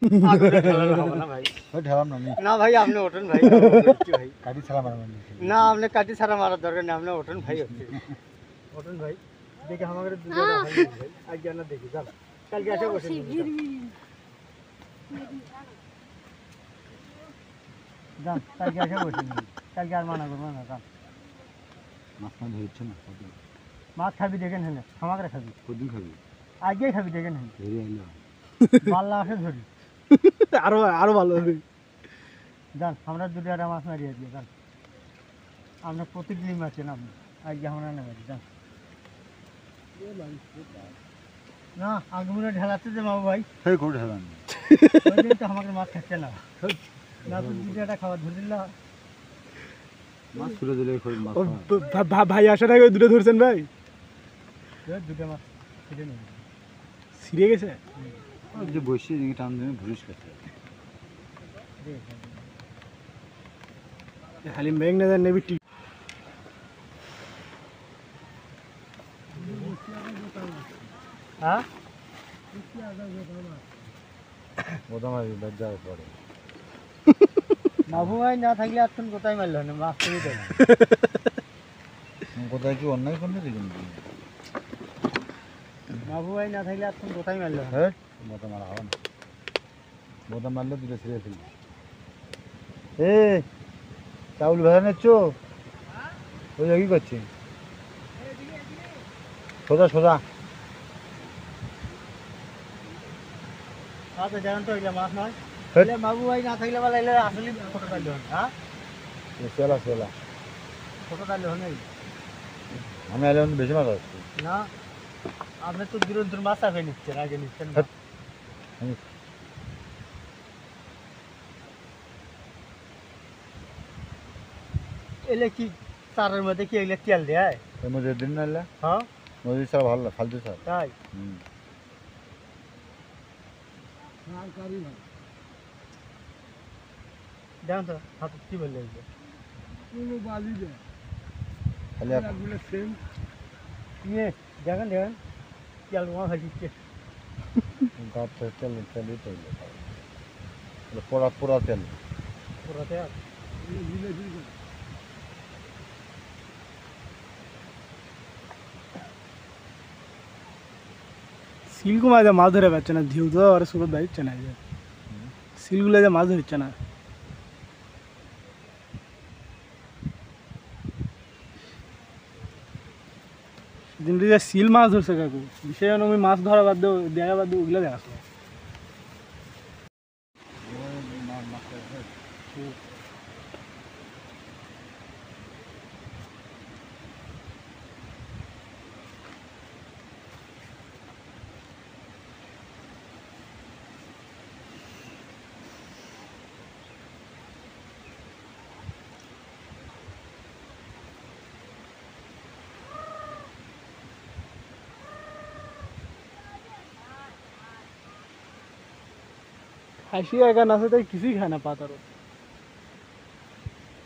আগুনে ঢালানো হবে না ভাই। ওই ঢালাম না না ভাই আপনি ওঠেন ভাই। ভাই কাটি ছাড়া মারা না আপনি কাটি ছাড়া মারার দরকার নেই, আপনি ওঠেন ভাই। ওঠেন ভাই, দেখে আমাদের দুটো ভাই আজ না দেখি যান, কালকে এসে বসে যান, কালকে এসে বসে কালকে আর মানা করবো না। যান মাছ মাছ ধরছে না মাছ খাবি দেখেন হেনে আমাকে খাবি কদিন খাবি আজকেই খাবি দেখেন হেন ধরে আইলো পাল্লা আসে ধরি আরো আরো ভালো হবে। যান আমরা দুটো একটা মাছ মারিয়ে দিয়ে যান, আমরা প্রতিদিনই মারছেন আপনি আজকে আমরা না মারি যান। না আগুনে ঢেলাচ্ছে যে বাবু ভাই সেই করে ঢালাম ওই দিন তো আমাকে মাছ খাচ্ছে না, না তো দুটো একটা খাবার ধরে দিল। মাছ তুলে দিলে খুব মাছ ভাই আসার আগে ওই দুটো ধরছেন ভাই? দুটো মাছ ছিঁড়ে নেই ছিঁড়ে গেছে যে বসে টান দিয়ে ভুরিস কাছে খালি মেঘ না দেন নেবি টিক। হ্যাঁ বোধামারি লজ্জা পড়ে বাবু ভাই না থাকলে এখন কোথায় মারলো না মাছ তুমি দেয় কোথায় কি অন্যায় করলে দেখুন বাবু ভাই না থাকলে এখন কোথায় মারলো হ্যাঁ বোধা মারা হবে না বোধা মারলে দুটো ছিঁড়ে ফেলবে এ চাউল ভেজা নিচ্ছ ওই কি করছি সোজা সোজা আচ্ছা জানেন তো এগুলো মাছ নয়, হ্যাঁ। এলে বাবু ভাই না থাকলে বলে এলে আসলে ছোট তাইলে হন। হ্যাঁ সেলা সেলা ছোট তাইলে হন আমি এলে বেশি মাছ আসছি না, আপনি তো দূর দূর মাছ আগে নিচ্ছেন, আগে নিচ্ছেন না। এলে কি চারের মধ্যে কি এগুলো তেল দেয়? মজুর দিন না এলে হ্যাঁ মজুর ছাড়া ভালো না ফালতু ছাড়া তাই হুম দেখেন তো হাতে কি বললে খালি ইয়ে দেখেন দেখেন তেল তোমার ভাজিচ্ছে গাছ তেল তেলই তেল পোড়া পোড়া তেল পুরো তেল। সিলকু মাঝে মাছ ধরে পাচ্ছে না, ধিউ তো আর সুরত দাঁড়িচ্ছে না, সিলগুলো যে মাছ ধরছে না। সেদিন যে সিল মাছ ধরছে কাকু, বিষয় আমি মাছ ধরা বাদ দেবো দেখা বাদ দেবো ওগুলো দেখাশো। হাসি একা আছে তাই কিছুই খায় না পাতারও,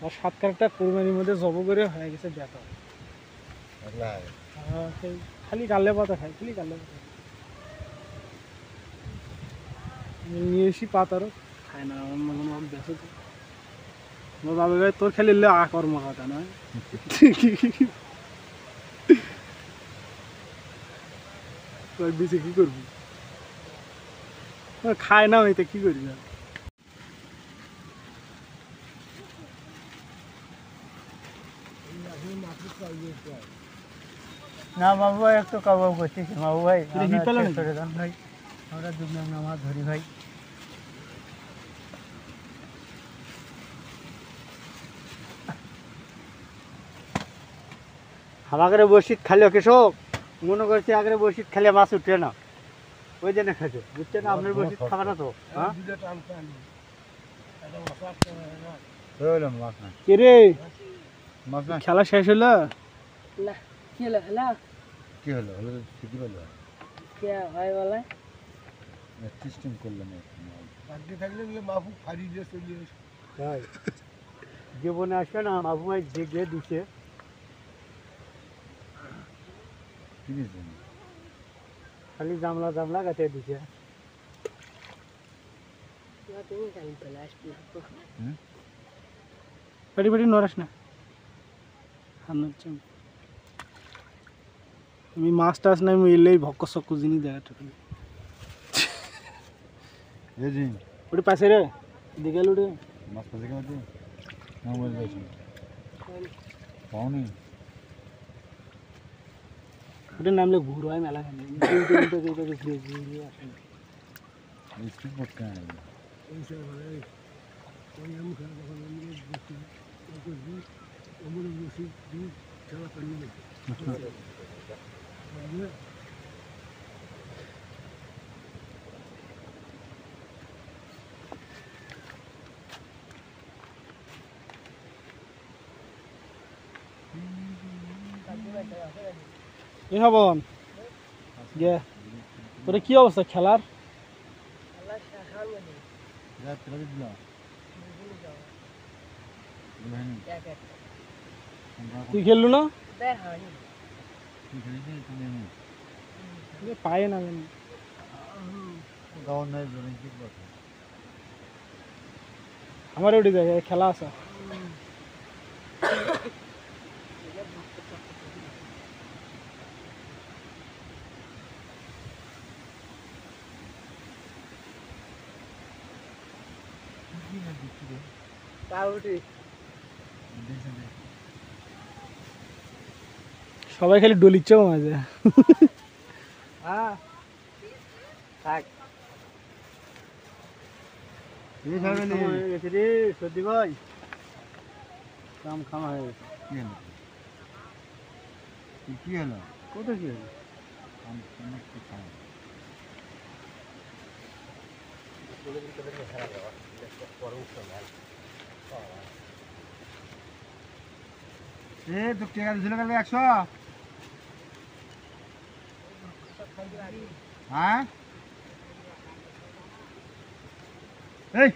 আর সাত কারেকটা কোরবানির মধ্যে জব করে হয়ে গেছে ব্যাটা। সেই খালি কালে পাতা খায়, খালি কালে পাতা নিয়ে এসি পাতারও খায় না। আমার মনে হয় বেঁচে তো আমার বাবা ভাই তোর খালি আকর্ম কথা নয় তোর বেঁচে কি করবি, খায় না হইতে কি করবি আর। না বাবু ভাই একটু কাবাব করতেছি বাবু ভাই এটা হিট পেলো নাকি? ভাই আমরা দুজন মাছ ধরি ভাই। আমাকে বসিত খালি কৃষক মনে করছি আগে বসিত খালি মাছ উঠে না, ওই জন্য খেতে বুঝছেন আপনার বসিত খাবে না তো। হ্যাঁ মাছ না কে রে মাছ না খেলা শেষ হলো? কি হলো হ্যালো কি হলো হলো ঠিকই বললো কে ভাই বলে সিস্টেম করলাম তাই জীবনে আসবে না বাবু ভাই যে গিয়ে দিছে কি দিয়েছেন খালি জামলা জামলা কাটিয়ে দিছে। পেটি পেটি নড়াস না আমি মাছ টাছ নাই আমি এলেই ভক্ক চক্ক জিনিস দেখা এই জি ওটি পাশে রে দিকে লুটে মাছ পাশে কেমন আছে না মরে যাচ্ছে পাওনি ওটির নামলে ঘুর হয় মেলা খানে স্পিড বোট কেন এ হবন গে তোর কি অবস্থা খেলার রাত রাত দিলা তুই খেললু না তুমি পায়ে না গাওয়ার নাই জন্য কি বলছো আমার ওটি দেখে খেলা আছে সবাই খালি ডলিচ্ছে মাঝে হ্যাঁ থাক এই ফ্যামিলি হয়ে গেছে রে সর্দি ভাই কাম খামা হয়ে গেছে কি হলো কত কি হলো এ তো টাকা দিছিল কালকে 100 হ্যাঁ এই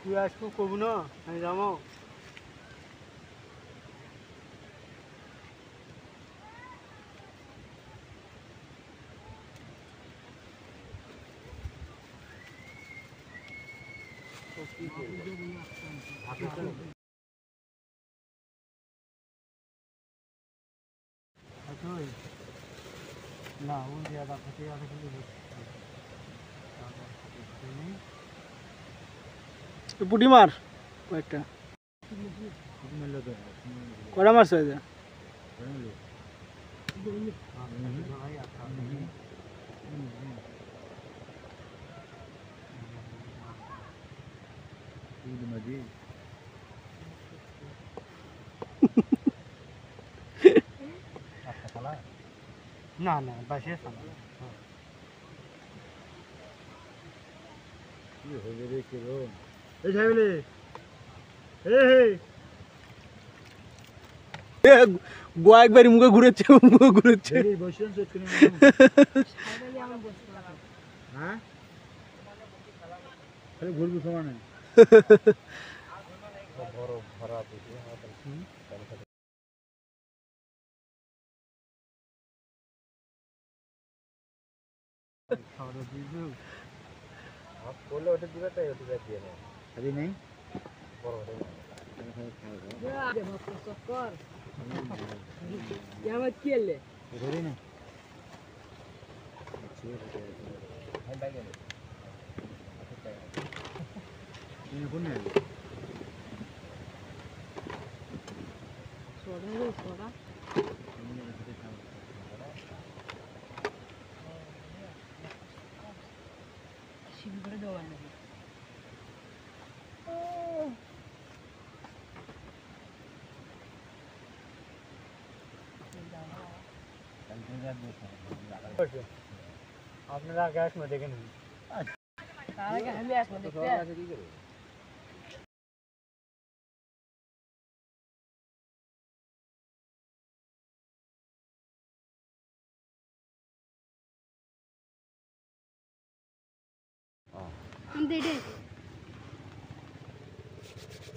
তুই আজকে কবু না আমি যাবো না ওই যে আদা থেকে আদা কিন্তু পুটি মার কয়েকটা কটা মারছে ওই যে না না বাসে কি হইবে রে কি রো এই ফ্যামিলি গোয়া একবারই মুখে ঘুরেছে মুখে ঘুরেছে এই বসেন সেট করে হ্যাঁ খালি ঘুরবি সমানে বড় ভরা দিছি খাওয়া দিয়েছো বললে ওটা দিবে তাই ওটা দিয়ে নেই আরে নেই বড় বড় ধরে না কোন আপনারা আগে আসলে দেখে নিন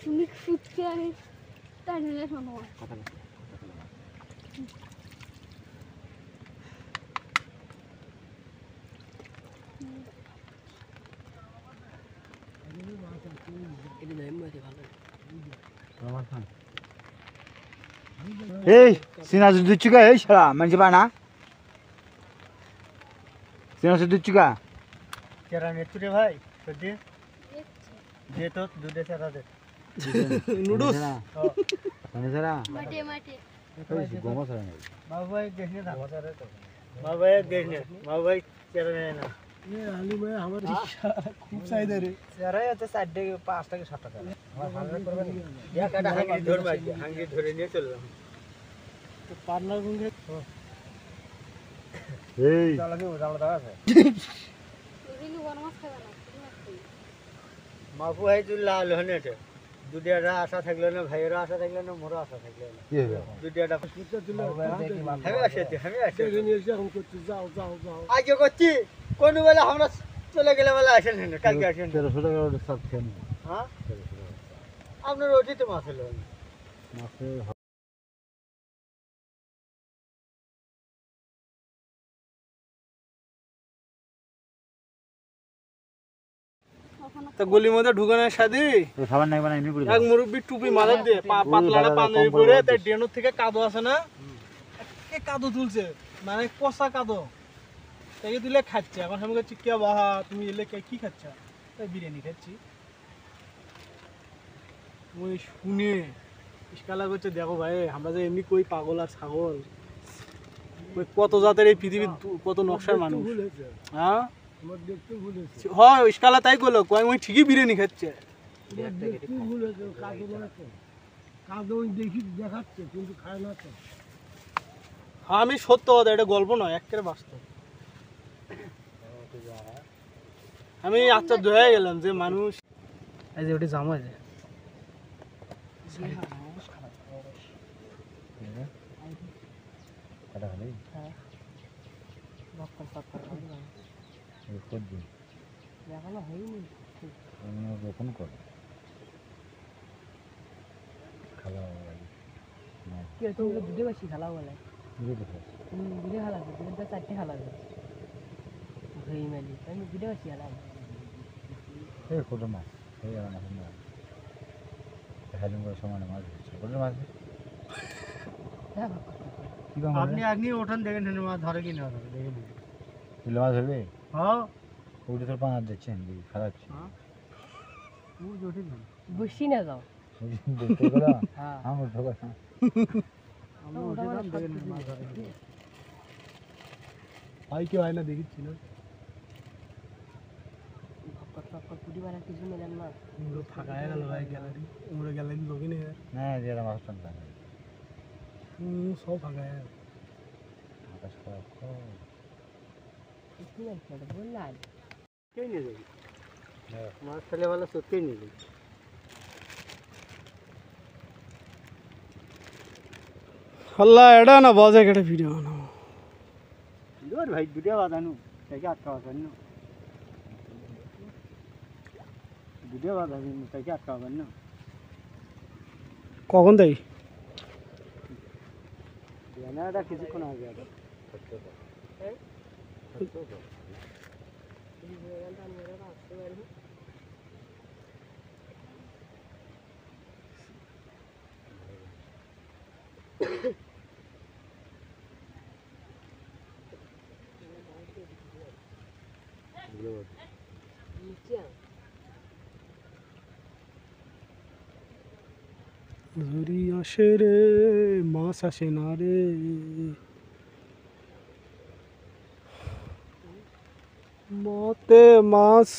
तुम्ही खूप आहे তাই নিলে শোনো কথা বল। এই সিনাজু দুচুকা এই শালা মানে বানা সিনাজু দুচুকা চেরা নেতু রে ভাই সত্যি দে তো দুধে চেরা দে নুডলস মানে সারা মাঠে মাঠে গোমা সারা নাই বাবু ভাই দেখনে না বাবু ভাই দেখনে বাবু ভাই চেরা নেয় না ये आलू में हमारे खूब साइड रे চেরাই হচ্ছে 4 টাকা 5 টাকা 7 টাকা আমার ভালো করবে না এক একটা হাঙ্গি ধরে মারছি হাঙ্গি ধরে নিয়ে চললাম तो पार्टनर गुंगे এই চালাকে জাল দাও আছে তুমি বড় মাছ খাবে না তুমি মাছ খাবে মাপু ভাই তুই লাল হনে এটা দুটিয়াটা আশা থাকলো না ভাইয়েরও আশা থাকলো না মোরও আশা থাকলো না কি হবে দুটিয়াটা আমি আসি देखने से हमको जाओ जाओ जाओ আগে করছি কোন বেলা আমরা চলে গেলে বেলা আসেন না কালকে আসেন 1300 টাকা ওটা সব খেয়ে নি হ্যাঁ আপনার ওটি তো মাছ হলো মাসে तो गली में ढुकाনোর সাথে তো খাবার নাই বানাই নি করে এক মুরব্বি টুপি মাথায় দিয়ে পাতলাটা পাঞ্জাবি পরে তার ড্রেনের থেকে কাদো আছে না এ কাদো তুলছে মানে কষা কাদো তাকে দিলে খাচ্ছে এখন আমি বলছি কে বাহা তুমি এলে কি খাচ্ছা তাই বিরিয়ানি খাচ্ছি ওই শুনে ইস্কালা করছে দেখো ভাই আমরা যে এমনি কই পাগল আর ছাগল ওই কত জাতের এই পৃথিবীর কত নকশার মানুষ হ্যাঁ হয় ইস্কালা তাই করলো কয় ওই ঠিকই বিরিয়ানি খাচ্ছে হ্যাঁ আমি সত্য কথা এটা গল্প নয় একেবারে বাস্তব আমি আশ্চর্য হয়ে গেলাম যে মানুষ এই যে ওটি জামা আছে কাটা খালি কত দিন এখনো হয়নি আমি রোপণ কর খাওয়া কি তুমি দুধে বেশি খালা বলে বুঝে দেখো দুধে খালা দুধে তো চারটে খালা হই মেলি আমি দুধে বেশি খালা এই কত মাছ এই আর মাছ না হেলুম করে সমান মাছ কত মাছ কি কাম আপনি আপনি ওঠান দেখেন মাছ ধরে কি না ধরে দেখে নিন কিলো মাছ হবে হ্যাঁ ওটা তো পানা দিচ্ছেন খারাচ্ছি ও জটিল না বসি না যাও দেখতে গেল হ্যাঁ আমার ঢোকা আমরা উঠেলাম দেখেন মাছ ধরে কি ভাই কি হয় না দেখিচ্ছি না পুটি বানা কিছু মেলেন না পুরো ফাঁকা হয়ে গেল ভাই গ্যালারি উমরে গ্যালারি লোকই নেই না যেটা মাছ টানতাম সব ফাঁকা হয়ে গেল আকাশ খারাপ কি বলছো বললাম কে নিয়ে যাবি মাছ ফেলে বেলা সত্যি নিয়ে যাবি আল্লাহ এটা না বাজে কেটে ভিডিও বানাবো দূর ভাই দুটো বাঁধানো তাকে আটকা বাঁধানো দুটো বাঁধাবি তাকে আটকা বাঁধান না কখন তাই এটা কিছুক্ষণ আগে আগে ঝুরি আসে রে মাছ আসে না রে মতে মাছ